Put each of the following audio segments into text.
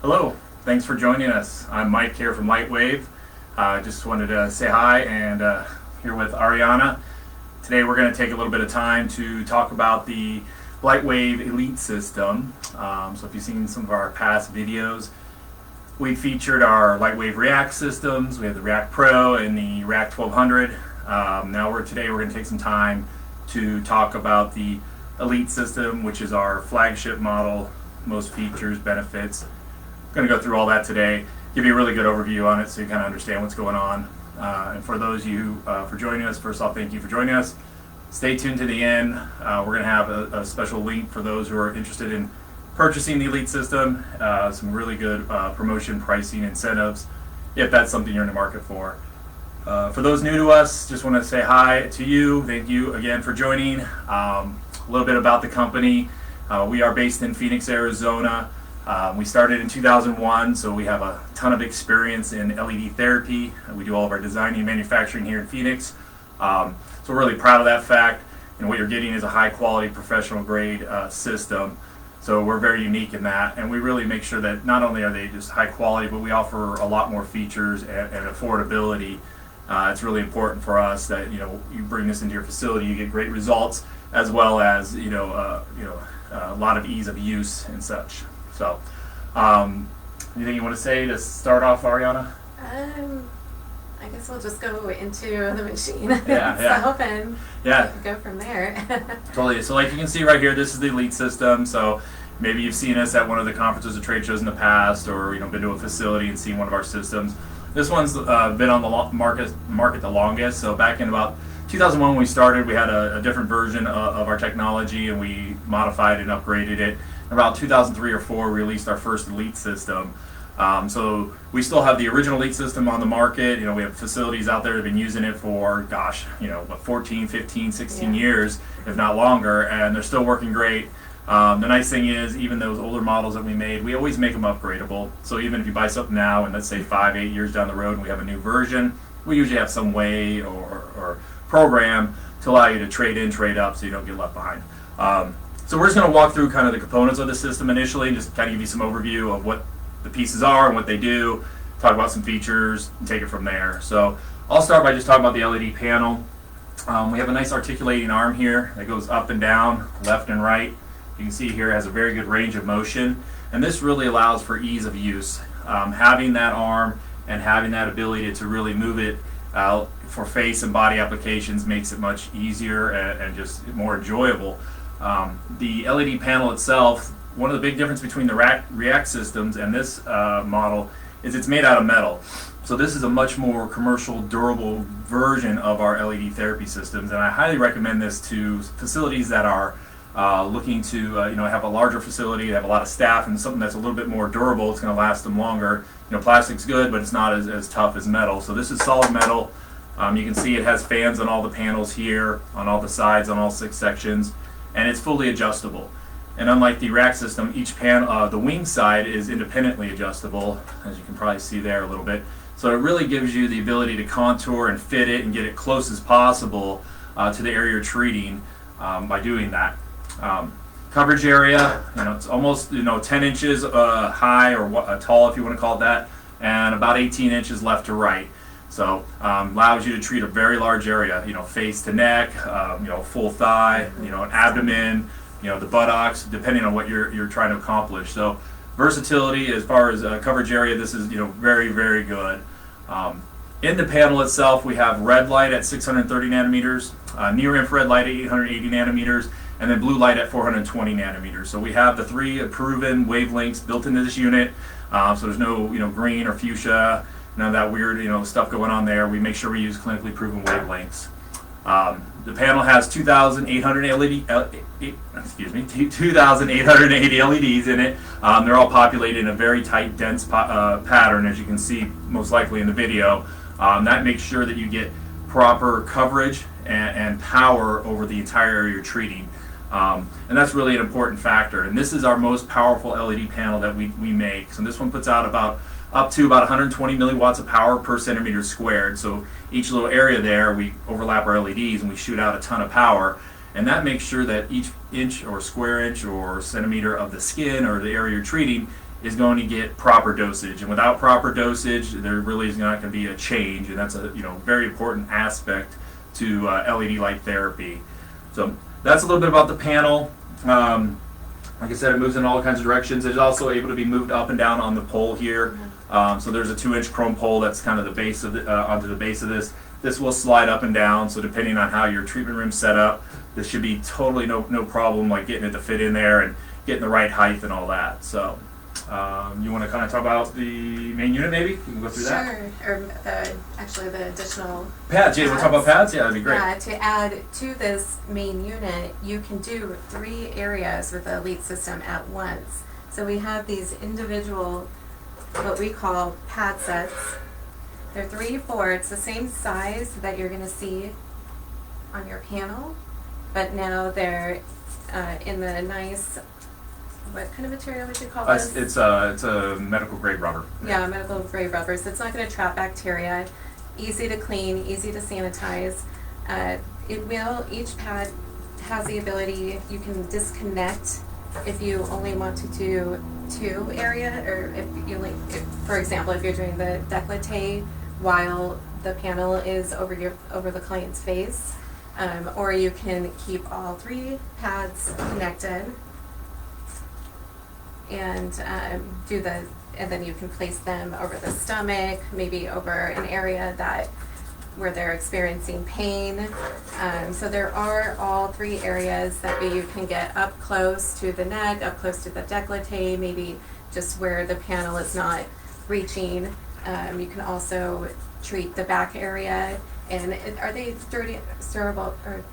Hello, thanks for joining us. I'm Mike here from Lightwave. Just wanted to say hi and here with Ariana. Today we're going to take a little bit of time to talk about the Lightwave Elite system. So if you've seen some of our past videos, we featured our Lightwave React systems. We have the React Pro and the React 1200. Today we're going to take some time to talk about the Elite system, which is our flagship model, most features, benefits. Going to go through all that today, give you a really good overview on it so you kind of understand what's going on. And for those of you for joining us, first off, thank you for joining us. Stay tuned to the end. We're going to have a special link for those who are interested in purchasing the Elite system, some really good promotion, pricing, incentives, if that's something you're in the market for. For those new to us, just want to say hi to you. Thank you again for joining. A little bit about the company. We are based in Phoenix, Arizona. We started in 2001, so we have a ton of experience in LED therapy. We do all of our designing and manufacturing here in Phoenix. So we're really proud of that fact. And what you're getting is a high quality, professional grade system. So we're very unique in that. And we really make sure that not only are they just high quality, but we offer a lot more features and affordability. It's really important for us that you bring this into your facility, you get great results, as well as a lot of ease of use and such. So, anything you want to say to start off, Ariana? I guess we'll just go into the machine Yeah. and go from there. Totally. So like you can see right here, this is the Elite system. So maybe you've seen us at one of the conferences or trade shows in the past, or been to a facility and seen one of our systems. This one's been on the market the longest. So back in about 2001 when we started, we had a different version of our technology, and we modified and upgraded it. About 2003 or 4, we released our first Elite system. So we still have the original Elite system on the market. We have facilities out there that have been using it for, 14, 15, 16 years, if not longer, and they're still working great. The nice thing is, even those older models that we made, we always make them upgradable. So even if you buy something now, and let's say 5, 8 years down the road, and we have a new version, we usually have some way or program to allow you to trade in, trade up, so you don't get left behind. So we're just going to walk through kind of the components of the system initially, and just kind of give you some overview of what the pieces are and what they do, talk about some features, and take it from there. So I'll start by just talking about the LED panel. We have a nice articulating arm here that goes up and down, left and right. You can see here it has a very good range of motion, and this really allows for ease of use. Having that arm and having that ability to really move it for face and body applications makes it much easier and just more enjoyable. The LED panel itself, one of the big differences between the React systems and this model is it's made out of metal. So this is a much more commercial, durable version of our LED therapy systems, and I highly recommend this to facilities that are looking to have a larger facility, have a lot of staff, and something that's a little bit more durable. It's going to last them longer. Plastic's good, but it's not as tough as metal. So this is solid metal. You can see it has fans on all the panels here, on all the sides, on all 6 sections, and it's fully adjustable. And unlike the rack system, each panel, the wing side is independently adjustable, as you can probably see there a little bit. So it really gives you the ability to contour and fit it and get it close as possible to the area you're treating by doing that. Coverage area, it's almost 10 inches high or tall, if you want to call it that, and about 18 inches left to right. So allows you to treat a very large area, face to neck, full thigh, an abdomen, the buttocks, depending on what you're trying to accomplish. So versatility as far as coverage area, this is very, very good. In the panel itself, we have red light at 630 nanometers, near infrared light at 880 nanometers, and then blue light at 420 nanometers. So we have the 3 proven wavelengths built into this unit. So there's no green or fuchsia, none of that weird stuff going on there. We make sure we use clinically proven wavelengths. The panel has 2,880 LEDs in it. They're all populated in a very tight, dense pattern, as you can see most likely in the video. That makes sure that you get proper coverage and power over the entire area you're treating. And that's really an important factor. And this is our most powerful LED panel that we make. So this one puts out up to about 120 milliwatts of power per centimeter squared. So each little area there, we overlap our LEDs and we shoot out a ton of power. And that makes sure that each inch or square inch or centimeter of the skin or the area you're treating is going to get proper dosage, and without proper dosage, there really is not going to be a change, and that's a very important aspect to LED light therapy. So that's a little bit about the panel. Like I said, it moves in all kinds of directions. It's also able to be moved up and down on the pole here. So there's a 2-inch chrome pole that's kind of the base of the, onto the base of this. This will slide up and down, so depending on how your treatment room's set up, this should be totally no problem, like getting it to fit in there and getting the right height and all that. So you want to kind of talk about the main unit, maybe? You can go through that. Sure. Or actually the additional pads. Yeah, you want to talk about pads? Yeah, that'd be great. To add to this main unit, you can do 3 areas with the Elite system at once. So we have these individual, what we call pad sets. They're 3x4. It's the same size that you're going to see on your panel, but now they're in the nice, what kind of material would you call this? It's a medical grade rubber. Yeah, medical grade rubber. So it's not going to trap bacteria. Easy to clean, easy to sanitize. Each pad has the ability, you can disconnect if you only want to do 2 area, or for example, if you're doing the décolleté while the panel is over the client's face, or you can keep all 3 pads connected and and then you can place them over the stomach, maybe over an area where they're experiencing pain. So there are all 3 areas that you can get up close to the neck, up close to the décolleté, maybe just where the panel is not reaching. You can also treat the back area. And are they durable, or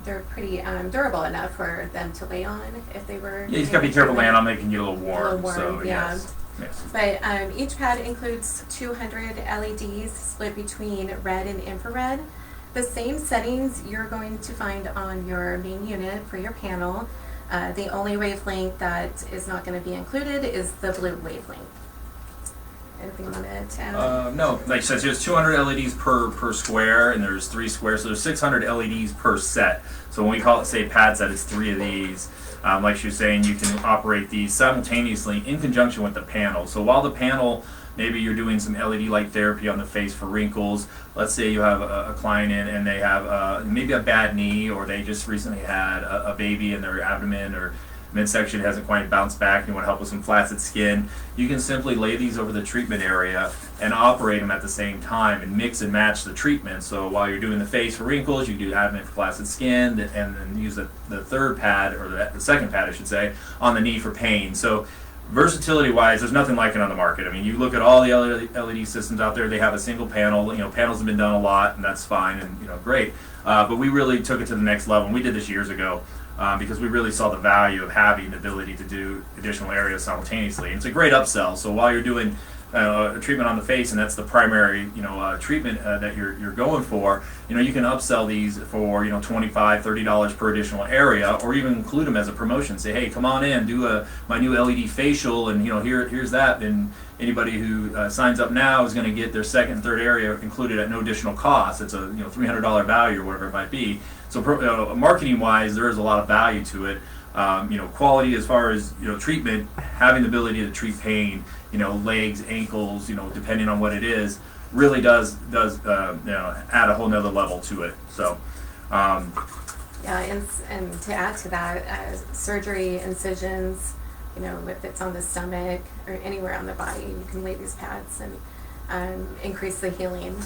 they're pretty durable enough for them to lay on if they were? Yeah, you just gotta be careful laying on them. They can get a little warm. A little warm, so yeah. Yes. But each pad includes 200 LEDs split between red and infrared. The same settings you're going to find on your main unit for your panel. The only wavelength that is not going to be included is the blue wavelength. Anything you want to add? No, like I said, there's 200 LEDs per square, and there's 3 squares, so there's 600 LEDs per set. So when we call it, say, pad set, it's 3 of these. Like she was saying, you can operate these simultaneously in conjunction with the panel. So while the panel, maybe you're doing some LED light therapy on the face for wrinkles. Let's say you have a client in and they have maybe a bad knee, or they just recently had a baby in their abdomen or midsection hasn't quite bounced back, and you want to help with some flaccid skin. You can simply lay these over the treatment area and operate them at the same time and mix and match the treatment. So while you're doing the face for wrinkles, you do abdomen for flaccid skin, and then use the 3rd pad, or the 2nd pad I should say, on the knee for pain. So versatility wise, there's nothing like it on the market. I mean, you look at all the LED systems out there, they have a single panel. Panels have been done a lot, and that's fine, and great. But we really took it to the next level, and we did this years ago. Because we really saw the value of having the ability to do additional areas simultaneously. And it's a great upsell. So while you're doing a treatment on the face, and that's the primary treatment that you're going for, you can upsell these for $25, $30 per additional area, or even include them as a promotion. Say, hey, come on in, do my new LED facial, and here's that. And anybody who signs up now is going to get their 2nd and 3rd area included at no additional cost. It's a $300 value or whatever it might be. So marketing-wise, there is a lot of value to it. Quality as far as treatment, having the ability to treat pain, legs, ankles, depending on what it is, really does add a whole nother level to it. So. Yeah, and to add to that, surgery, incisions, if it's on the stomach or anywhere on the body, you can lay these pads and increase the healing.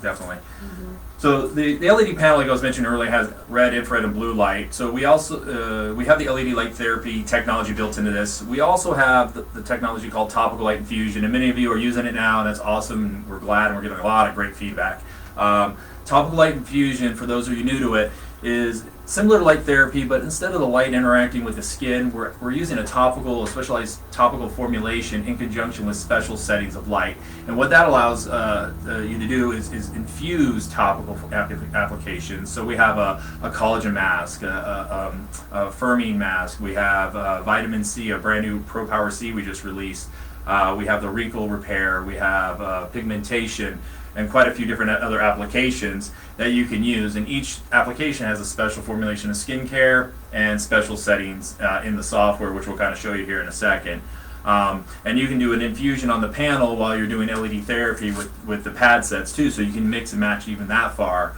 Definitely. Mm-hmm. So the LED panel, like I was mentioning earlier, has red, infrared, and blue light. So we also we have the LED light therapy technology built into this. We also have the technology called topical light infusion, and many of you are using it now, and that's awesome. And we're glad, and we're getting a lot of great feedback. Topical light infusion, for those of you new to it, is similar to light therapy, but instead of the light interacting with the skin, we're using a specialized topical formulation in conjunction with special settings of light. And what that allows you to do is infuse topical applications. So we have a collagen mask, a firming mask. We have vitamin C, a brand new Pro Power C we just released. We have the wrinkle repair. We have pigmentation, and quite a few different other applications that you can use. And each application has a special formulation of skincare and special settings in the software, which we'll kind of show you here in a second. And you can do an infusion on the panel while you're doing LED therapy with the pad sets too, so you can mix and match even that far.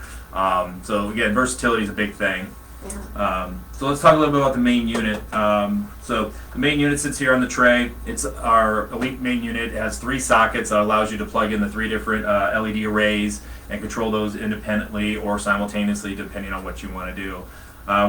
So again, versatility is a big thing. Yeah. So let's talk a little bit about the main unit. So the main unit sits here on the tray. It's our Elite main unit. It has 3 sockets that allows you to plug in the 3 different LED arrays and control those independently or simultaneously depending on what you want to do.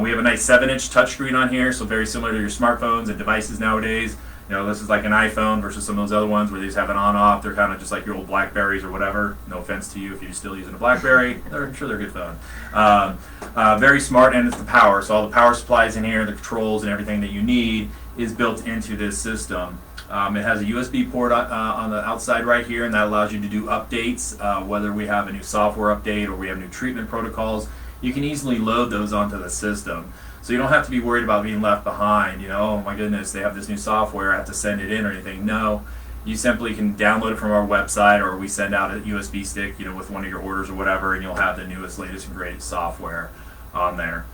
We have a nice 7-inch touchscreen on here, so very similar to your smartphones and devices nowadays. You know, this is like an iPhone versus some of those other ones where they just have an on-off. They're kind of just like your old Blackberries or whatever. No offense to you if you're still using a Blackberry. I'm sure they're a good phone. Very smart, and it's the power. So all the power supplies in here, the controls and everything that you need is built into this system. It has a USB port on the outside right here, and that allows you to do updates, whether we have a new software update or we have new treatment protocols. You can easily load those onto the system. So you don't have to be worried about being left behind, you know, oh my goodness, they have this new software, I have to send it in or anything. No, you simply can download it from our website, or we send out a USB stick, you know, with one of your orders or whatever, and you'll have the newest, latest, and greatest software on there.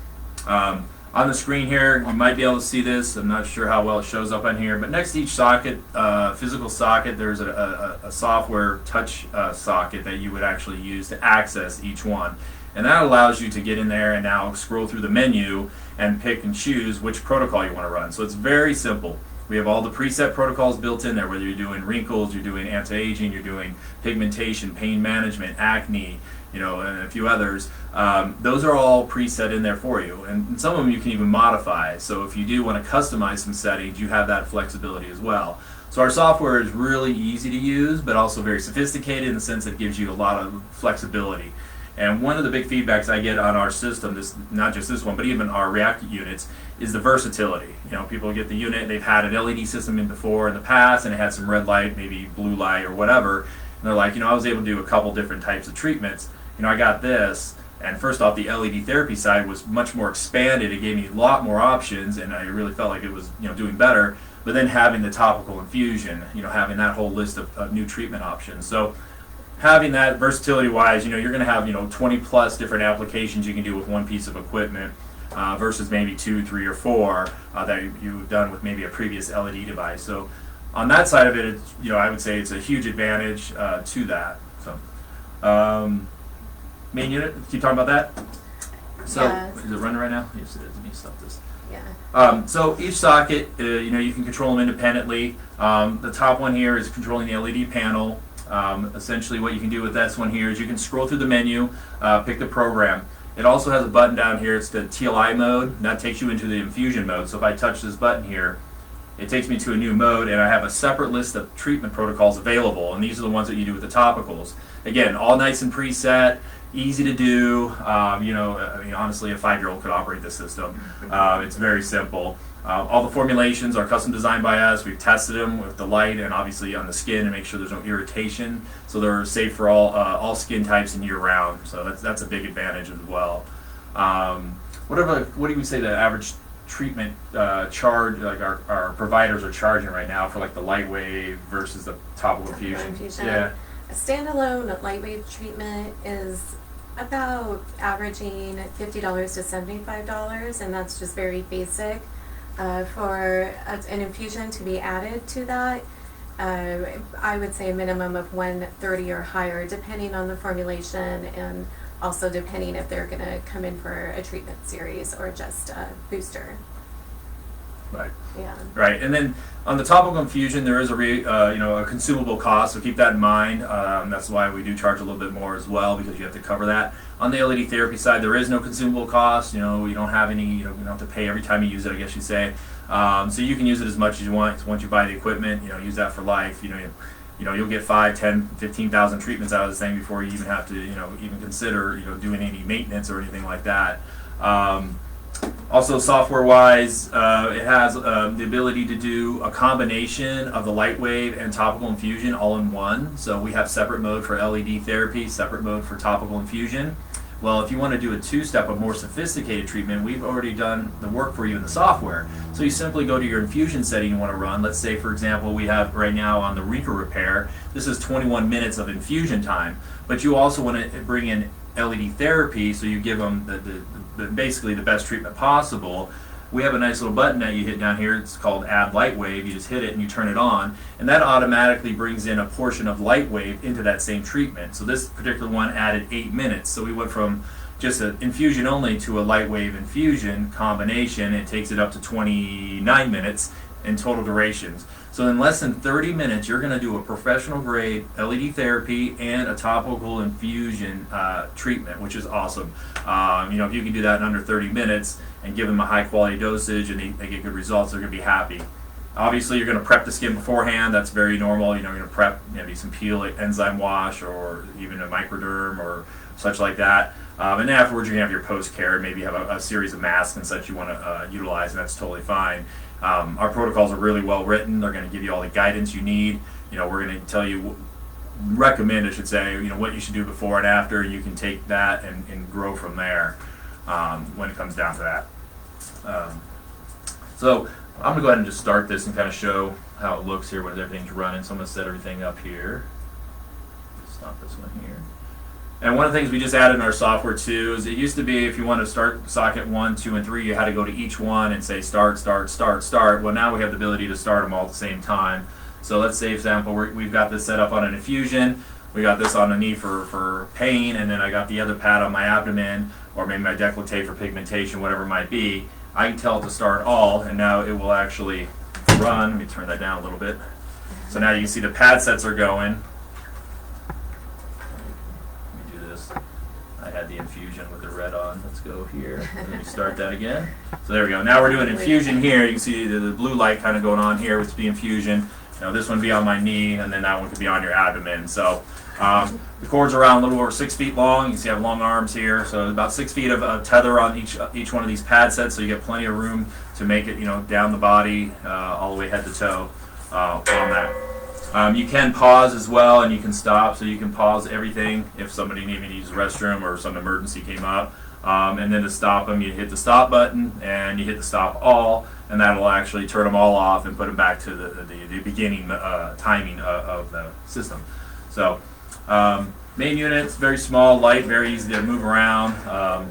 On the screen here, you might be able to see this. I'm not sure how well it shows up on here, but next to each socket, physical socket, there's a software touch socket that you would actually use to access each one. And that allows you to get in there and now scroll through the menu and pick and choose which protocol you want to run. So it's very simple. We have all the preset protocols built in there, whether you're doing wrinkles, you're doing anti-aging, you're doing pigmentation, pain management, acne, you know, and a few others. Those are all preset in there for you. And some of them you can even modify. So if you do want to customize some settings, you have that flexibility as well. So our software is really easy to use, but also very sophisticated in the sense that it gives you a lot of flexibility. And one of the big feedbacks I get on our system, not just this one, but even our React units, is the versatility. You know, people get the unit, they've had an LED system in before in the past, and it had some red light, maybe blue light or whatever, and they're like, you know, I was able to do a couple different types of treatments. You know, I got this, and first off, the LED therapy side was much more expanded. It gave me a lot more options, and I really felt like it was, you know, doing better. But then having the topical infusion, you know, having that whole list of new treatment options. So having that versatility-wise, you know, you're going to have, you know, 20 plus different applications you can do with one piece of equipment versus maybe 2, 3, or 4 that you've done with maybe a previous LED device. So on that side of it, it's, you know, I would say it's a huge advantage to that. So main unit, keep talking about that. So Yeah. is it running right now? Yes, it is. Let me stop this. Yeah. So each socket, you know, you can control them independently. The top one here is controlling the LED panel. Essentially what you can do with this one here is you can scroll through the menu, pick the program. It also has a button down here, it's the TLI mode, and that takes you into the infusion mode. So if I touch this button here, it takes me to a new mode, and I have a separate list of treatment protocols available, and these are the ones that you do with the topicals. Again, all nice and preset, easy to do. You know, I mean, honestly, a 5-year-old could operate this system. It's very simple. All the formulations are custom designed by us. We've tested them with the light and obviously on the skin to make sure there's no irritation. So they're safe for all skin types and year round. So that's a big advantage as well. What do you say the average treatment charge, like our providers are charging right now for like the Lightwave versus the topical infusion? Yeah. A standalone Lightwave treatment is about averaging $50 to $75, and that's just very basic. For an infusion to be added to that, I would say a minimum of $130 or higher, depending on the formulation and also depending if they're going to come in for a treatment series or just a booster. Right. Yeah. Right, and then on the topical infusion, there is a consumable cost, so keep that in mind. That's why we do charge a little bit more as well, because you have to cover that. On the LED therapy side, there is no consumable cost. You know, you don't have any. You don't have to pay every time you use it, I guess you'd say. So you can use it as much as you want. Once you buy the equipment, you know, use that for life. You know, you'll get 5, 10, 15,000 treatments out of this thing before you even have to, you know, even consider, you know, doing any maintenance or anything like that. Also, software-wise, it has the ability to do a combination of the Lightwave and topical infusion all in one. So we have separate mode for LED therapy, separate mode for topical infusion. Well, if you want to do a 2-step, a more sophisticated treatment, we've already done the work for you in the software. So you simply go to your infusion setting you want to run. Let's say, for example, we have right now on the wrinkle repair, this is 21 minutes of infusion time. But you also want to bring in LED therapy, so you give them basically the best treatment possible. we have a nice little button that you hit down here. It's called Add Lightwave. You just hit it and you turn it on, and that automatically brings in a portion of Lightwave into that same treatment. So this particular one added 8 minutes. So we went from just an infusion only to a Lightwave infusion combination. It takes it up to 29 minutes in total durations. So in less than 30 minutes, you're going to do a professional grade LED therapy and a topical infusion treatment, which is awesome. If you can do that in under 30 minutes and give them a high quality dosage and they get good results, they're going to be happy. Obviously, you're going to prep the skin beforehand. That's very normal. You're going to prep maybe some peel, like enzyme wash, or even a microderm or such like that. And then afterwards, you're going to have your post-care, maybe have a series of masks and such you want to utilize, and that's totally fine. Our protocols are really well written. They're going to give you all the guidance you need. We're going to tell you, recommend, I should say, what you should do before and after. You can take that and grow from there when it comes down to that. So I'm going to go ahead and just start this and kind of show how it looks here when everything's running. So I'm going to set everything up here. Stop this one here. And one of the things we just added in our software too is it used to be if you want to start socket 1, 2, and 3, you had to go to each one and say start, start, start, start. Well, now we have the ability to start them all at the same time. So let's say, for example, we've got this set up on an infusion. We got this on a knee for pain, and then I got the other pad on my abdomen, or maybe my décolleté for pigmentation, whatever it might be. I can tell it to start all, and now it will actually run. Let me turn that down a little bit. So now you can see the pad sets are going. I had the infusion with the red on. Let's go here. Let me start that again. So there we go. Now we're doing infusion here. You can see the blue light kind of going on here with the infusion. This one be on my knee, and then that one could be on your abdomen. So the cord's around a little over 6 feet long. You can see I have long arms here. So about 6 feet of tether on each one of these pad sets, so you get plenty of room to make it, down the body, all the way head to toe on that. You can pause as well, and you can stop, so you can pause everything if somebody needed to use the restroom or some emergency came up. And then to stop them, you hit the stop button and you hit the stop all, and that'll actually turn them all off and put them back to the beginning timing of the system. So main unit's very small, light, very easy to move around,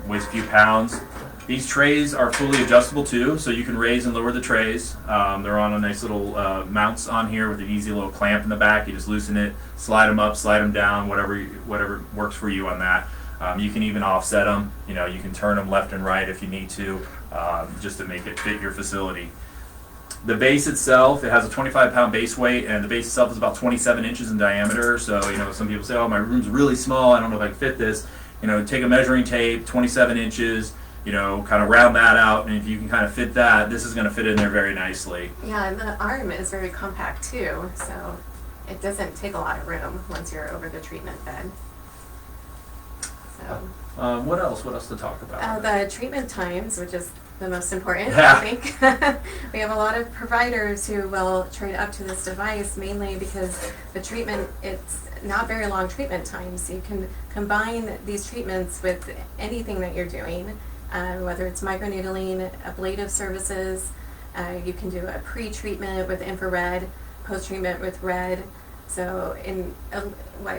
weighs a few pounds. These trays are fully adjustable too, so you can raise and lower the trays. They're on a nice little mounts on here with an easy little clamp in the back. You just loosen it, slide them up, slide them down, whatever works for you on that. You can even offset them. You can turn them left and right if you need to, just to make it fit your facility. The base itself, it has a 25-pound base weight, and the base itself is about 27 inches in diameter. So, some people say, oh, my room's really small, I don't know if I can fit this. Take a measuring tape, 27 inches, kind of round that out, and if you can kind of fit that, this is going to fit in there very nicely. Yeah, and the arm is very compact too, so it doesn't take a lot of room once you're over the treatment bed. So, what else to talk about? The treatment times, which is the most important, yeah. I think. We have a lot of providers who will trade up to this device, mainly because the treatment, it's not very long treatment times. You can combine these treatments with anything that you're doing. Whether it's microneedling, ablative services, you can do a pre-treatment with infrared, post-treatment with red, so in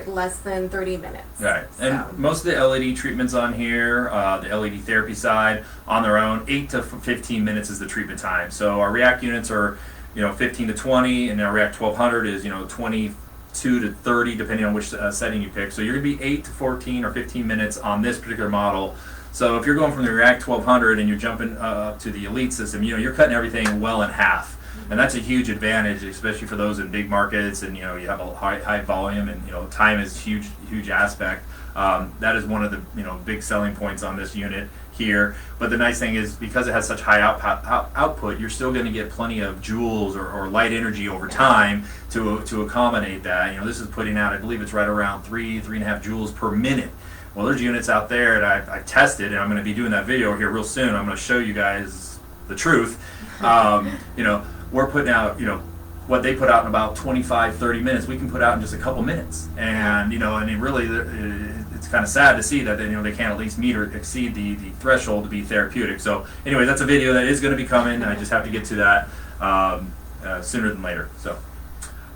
less than 30 minutes. Right, so. And most of the LED treatments on here, the LED therapy side, on their own, 8 to 15 minutes is the treatment time. So our React units are 15 to 20, and our React 1200 is 22 to 30, depending on which setting you pick. So you're going to be 8 to 14 or 15 minutes on this particular model. So if you're going from the React 1200 and you're jumping up to the Elite system, you're cutting everything well in half, and that's a huge advantage, especially for those in big markets and you have a high volume, and time is huge aspect. That is one of the big selling points on this unit here. But the nice thing is, because it has such high output, you're still going to get plenty of joules or light energy over time to accommodate that. This is putting out, I believe it's right around 3.5 joules per minute. Well, there's units out there that I tested, and I'm going to be doing that video here real soon. I'm going to show you guys the truth. We're putting out, what they put out in about 25-30 minutes, we can put out in just a couple minutes. And, and it really, it's kind of sad to see that, they can't at least meet or exceed the threshold to be therapeutic. So anyway, that's a video that is going to be coming. I just have to get to that sooner than later. So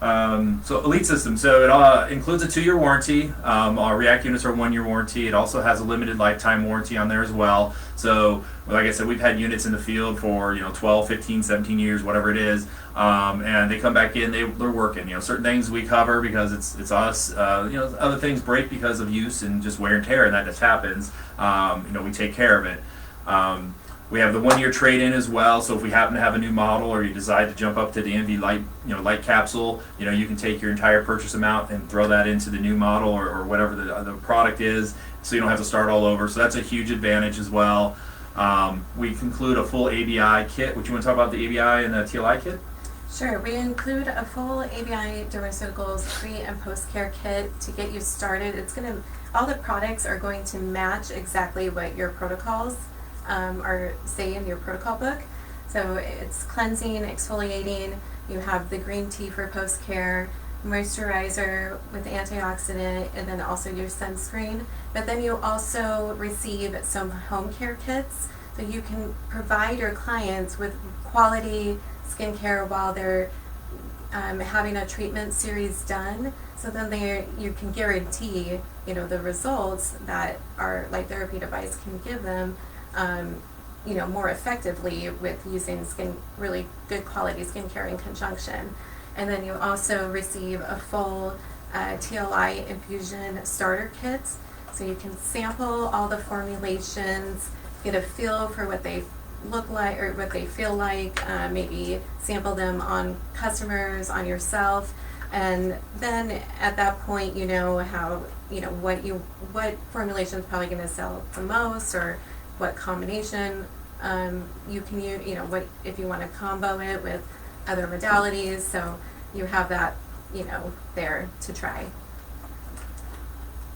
So Elite System. So it includes a 2-year warranty. Our React units are a 1-year warranty. It also has a limited lifetime warranty on there as well. So like I said, we've had units in the field for 12, 15, 17 years, whatever it is, and they come back in. They're working. Certain things we cover because it's us. Other things break because of use and just wear and tear, and that just happens. We take care of it. We have the 1-year trade-in as well, so if we happen to have a new model or you decide to jump up to the NV Light, Light Capsule, you can take your entire purchase amount and throw that into the new model or whatever the product is, so you don't have to start all over. So that's a huge advantage as well. We include a full ABI kit. Would you want to talk about the ABI and the TLI kit? Sure, we include a full ABI Dermaceuticals pre and post care kit to get you started. All the products are going to match exactly what your protocols are say in your protocol book. So it's cleansing, exfoliating. You have the green tea for post care, moisturizer with antioxidant, and then also your sunscreen. But then you also receive some home care kits, so you can provide your clients with quality skincare while they're having a treatment series done. So then you can guarantee the results that our Light Therapy device can give them. More effectively with using really good quality skincare in conjunction. And then you also receive a full TLI infusion starter kit, so you can sample all the formulations, get a feel for what they look like or what they feel like, maybe sample them on customers, on yourself, and then at that point what formulation is probably going to sell the most, or what combination you can use, what if you want to combo it with other modalities, so you have that there to try.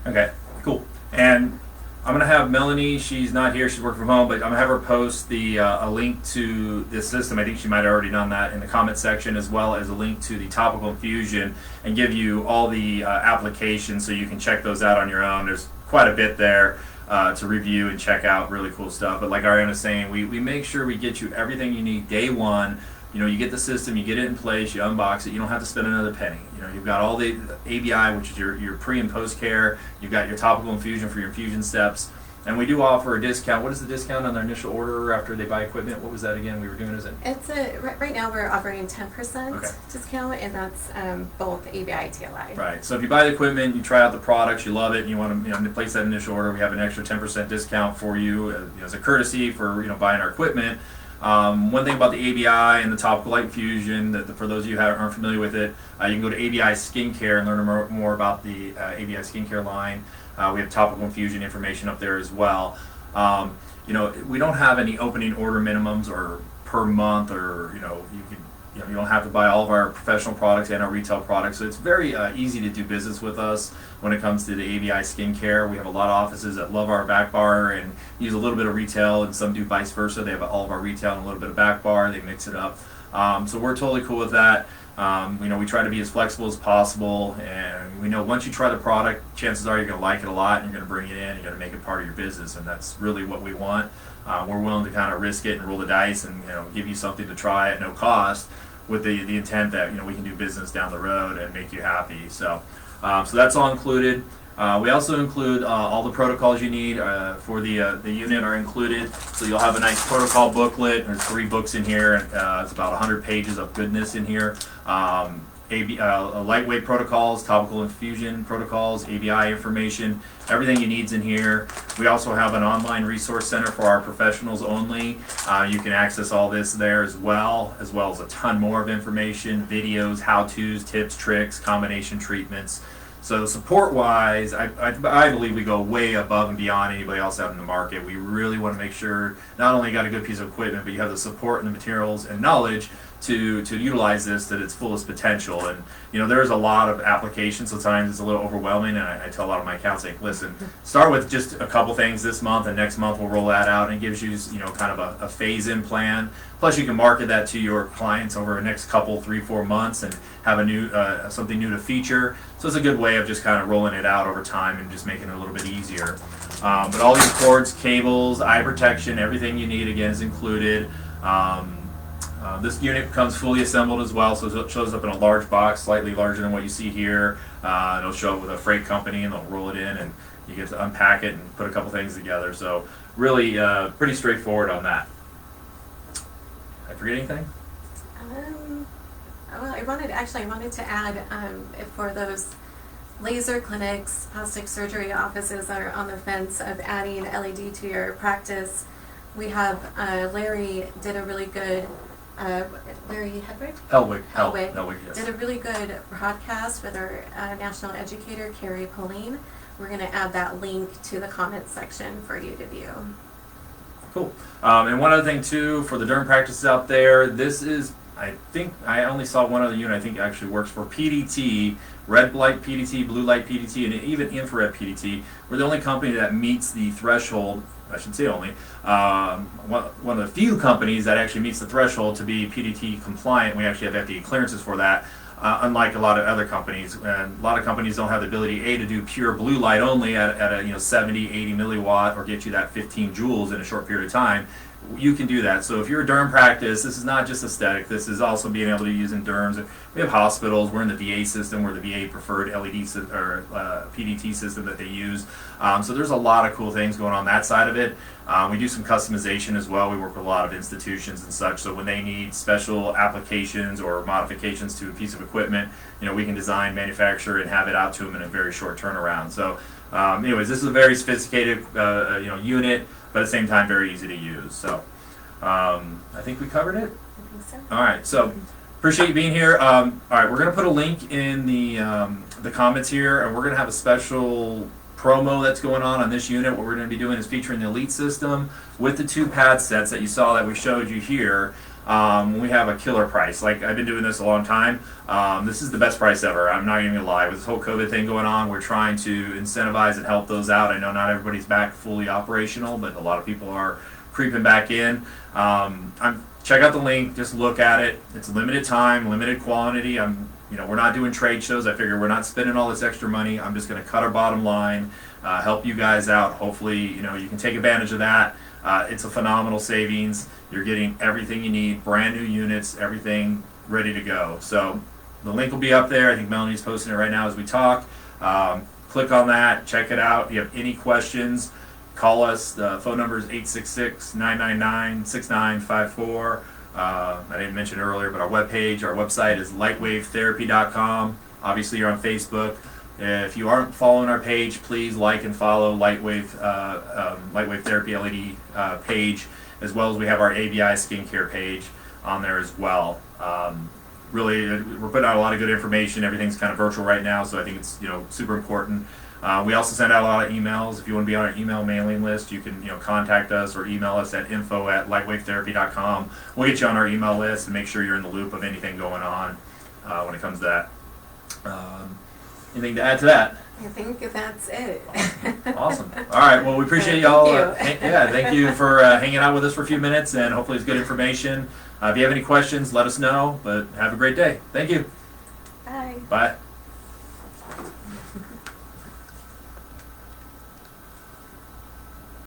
Okay, cool. And I'm gonna have Melanie. She's not here. She's working from home, but I'm gonna have her post a link to this system. I think she might have already done that in the comment section, as well as a link to the topical infusion, and give you all the applications so you can check those out on your own. There's quite a bit there to review and check out. Really cool stuff. But like Ariana was saying, we make sure we get you everything you need day one. You get the system, you get it in place, you unbox it, you don't have to spend another penny. You've got all the ABI, which is your pre and post care, you've got your topical infusion for your infusion steps, and we do offer a discount. What is the discount on their initial order after they buy equipment? What was that again we were doing? It's right now we're offering 10% Okay. discount, and that's both ABI, TLI. Right, so if you buy the equipment, you try out the products, you love it, and you want to place that initial order, we have an extra 10% discount for you as a courtesy for buying our equipment. One thing about the ABI and the topical light infusion, that for those of you who aren't familiar with it, you can go to ABI Skincare and learn more about the ABI Skincare line. We have topical infusion information up there as well. We don't have any opening order minimums or per month, or you don't have to buy all of our professional products and our retail products. So it's very easy to do business with us when it comes to the ABI skincare. We have a lot of offices that love our back bar and use a little bit of retail, and some do vice versa. They have all of our retail and a little bit of back bar. They mix it up. So we're totally cool with that. We try to be as flexible as possible, and we know once you try the product, chances are you're going to like it a lot, and you're going to bring it in, you're going to make it part of your business, and that's really what we want. We're willing to kind of risk it and roll the dice and give you something to try at no cost, with the intent that we can do business down the road and make you happy. So that's all included. We also include all the protocols you need for the unit are included. So you'll have a nice protocol booklet. There's 3 books in here. It's about 100 pages of goodness in here. Lightwave protocols, topical infusion protocols, ABI information, everything you need's in here. We also have an online resource center for our professionals only. You can access all this there as well as a ton more of information, videos, how-tos, tips, tricks, combination treatments. So support-wise, I believe we go way above and beyond anybody else out in the market. We really want to make sure not only you got a good piece of equipment, but you have the support and the materials and knowledge to utilize this at its fullest potential. And there's a lot of applications, so sometimes it's a little overwhelming, and I tell a lot of my accounts, like, listen, start with just a couple things this month, and next month we'll roll that out, and it gives you kind of a phase-in plan. Plus you can market that to your clients over the next couple, 3-4 months, and have a new something new to feature. So it's a good way of just kind of rolling it out over time and just making it a little bit easier. But all these cords, cables, eye protection, everything you need, again, is included. This unit comes fully assembled as well, so it shows up in a large box, slightly larger than what you see here. It'll show up with a freight company, and they'll roll it in, and you get to unpack it and put a couple things together. So really pretty straightforward on that. Did I forget anything? Well, I wanted to add, if for those laser clinics, plastic surgery offices that are on the fence of adding LED to your practice, we have Larry did a really good, Larry Hedwig? Hellwig, yes. Did a really good broadcast with our national educator, Carrie Pauline. We're going to add that link to the comments section for you to view. Cool. And one other thing too, for the derm practices out there, this is, I think I only saw one other unit I think actually works for PDT, red light PDT, blue light PDT, and even infrared PDT. We're the only company that meets the threshold, I should say only, one of the few companies that actually meets the threshold to be PDT compliant. We actually have FDA clearances for that. Unlike a lot of other companies, and a lot of companies don't have the ability to do pure blue light only at a 70, 80 milliwatt or get you that 15 joules in a short period of time. You can do that. So if you're a derm practice, this is not just aesthetic. This is also being able to use in derms. We have hospitals. We're in the VA system. We're the VA preferred LED or PDT system that they use. So there's a lot of cool things going on that side of it. We do some customization as well. We work with a lot of institutions and such. So when they need special applications or modifications to a piece of equipment, we can design, manufacture, and have it out to them in a very short turnaround. So anyways, this is a very sophisticated unit, but at the same time very easy to use. So I think we covered it. I think so. All right, so appreciate you being here. All right, we're gonna put a link in the comments here, and we're gonna have a special promo that's going on this unit. What we're gonna be doing is featuring the Elite system with the 2 pad sets that you saw that we showed you here. We have a killer price. Like, I've been doing this a long time. This is the best price ever. I'm not even gonna lie. With this whole COVID thing going on, we're trying to incentivize and help those out. I know not everybody's back fully operational, but a lot of people are creeping back in. Check out the link. Just look at it. It's limited time, limited quantity. We're not doing trade shows. I figure we're not spending all this extra money. I'm just gonna cut our bottom line, help you guys out. Hopefully, you can take advantage of that. It's a phenomenal savings. You're getting everything you need, brand new units, everything ready to go. So the link will be up there. I think Melanie's posting it right now as we talk. Click on that, check it out. If you have any questions, call us. The phone number is 866-999-6954. I didn't mention earlier, but our website is lightwavetherapy.com. Obviously, you're on Facebook. If you aren't following our page, please like and follow Lightwave Therapy LED page, as well as we have our ABI skincare page on there as well. Really, we're putting out a lot of good information. Everything's kind of virtual right now, so I think it's super important. We also send out a lot of emails. If you want to be on our email mailing list, you can contact us or email us at info@lightwavetherapy.com. We'll get you on our email list and make sure you're in the loop of anything going on when it comes to that. Anything to add to that? I think that's it. Awesome. All right. Well, we appreciate y'all. Thank you. Thank you for hanging out with us for a few minutes, and hopefully it's good information. If you have any questions, let us know. But have a great day. Thank you. Bye. Bye.